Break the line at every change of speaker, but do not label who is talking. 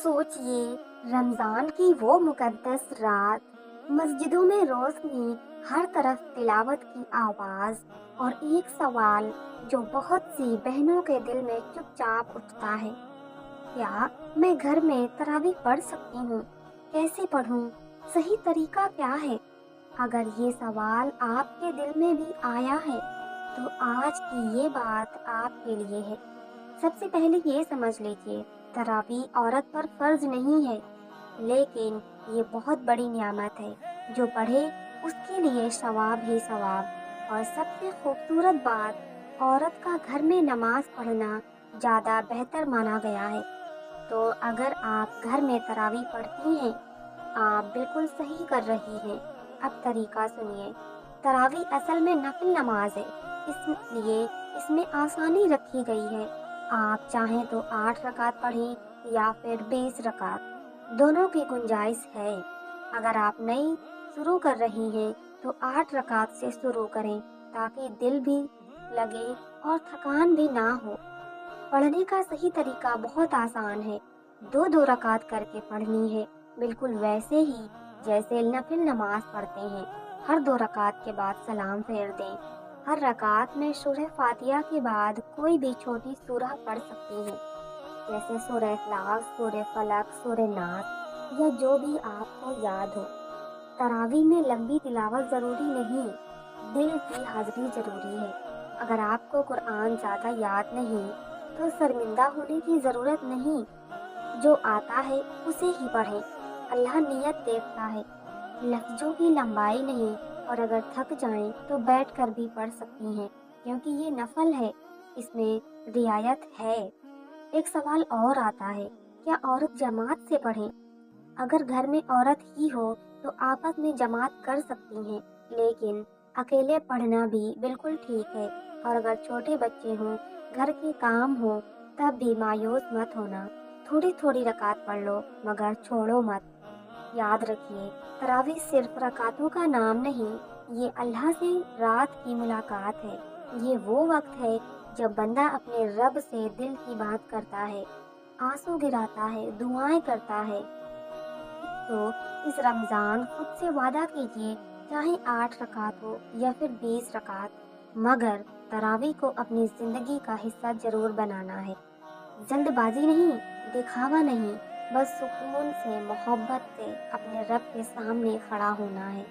सोचिए, रमजान की वो मुकद्दस रात, मस्जिदों में रोशनी, हर तरफ तिलावत की आवाज और एक सवाल जो बहुत सी बहनों के दिल में चुपचाप उठता है, क्या मैं घर में तरावी पढ़ सकती हूँ? कैसे पढ़ूँ? सही तरीका क्या है? अगर ये सवाल आपके दिल में भी आया है, तो आज की ये बात आपके लिए है। सबसे पहले ये समझ लीजिए, तरावी औरत पर फर्ज नहीं है, लेकिन ये बहुत बड़ी नियामत है। जो पढ़े उसके लिए सवाब ही सवाब। और सबसे खूबसूरत बात, औरत का घर में नमाज पढ़ना ज़्यादा बेहतर माना गया है। तो अगर आप घर में तरावी पढ़ती हैं, आप बिल्कुल सही कर रही हैं। अब तरीका सुनिए। तरावी असल में नफिल नमाज है, इसलिए इसमें आसानी रखी गई है। आप चाहें तो 8 रकात पढ़ें या फिर 20 रकात, दोनों की गुंजाइश है। अगर आप नई शुरू कर रही हैं तो 8 रकात से शुरू करें, ताकि दिल भी लगे और थकान भी ना हो। पढ़ने का सही तरीका बहुत आसान है। 2-2 रकात करके पढ़नी है, बिल्कुल वैसे ही जैसे नफिल नमाज पढ़ते हैं। हर 2 रकात के बाद सलाम फेर दें। हर रकात में सूरह फातिहा के बाद कोई भी छोटी सूरह पढ़ सकती हैं, जैसे सूरह इखलास, सूरह फलक, सूरह नास या जो भी आपको याद हो। तरावी में लंबी तिलावत जरूरी नहीं, दिल की हाजिरी जरूरी है। अगर आपको कुरान ज्यादा याद नहीं, तो शर्मिंदा होने की जरूरत नहीं। जो आता है उसे ही पढ़ें। अल्लाह नियत देखता है, लफ्जों की लंबाई नहीं। और अगर थक जाएं तो बैठकर भी पढ़ सकती हैं, क्योंकि ये नफल है, इसमें रियायत है। एक सवाल और आता है, क्या औरत जमात से पढ़े? अगर घर में औरत ही हो तो आपस में जमात कर सकती हैं, लेकिन अकेले पढ़ना भी बिल्कुल ठीक है। और अगर छोटे बच्चे हों, घर के काम हो, तब भी मायूस मत होना। थोड़ी थोड़ी रकात पढ़ लो, मगर छोड़ो मत। याद रखिए, तरावी सिर्फ रकातों का नाम नहीं, ये अल्लाह से रात की मुलाकात है। ये वो वक्त है जब बंदा अपने रब से दिल की बात करता है, आंसू गिराता है, दुआएं करता है। तो इस रमजान खुद से वादा कीजिए, चाहे 8 रकात हो या फिर 20 रकात, मगर तरावी को अपनी जिंदगी का हिस्सा जरूर बनाना है। जल्दबाजी नहीं, दिखावा नहीं, बस सुकून से, मोहब्बत से अपने रब के सामने खड़ा होना है।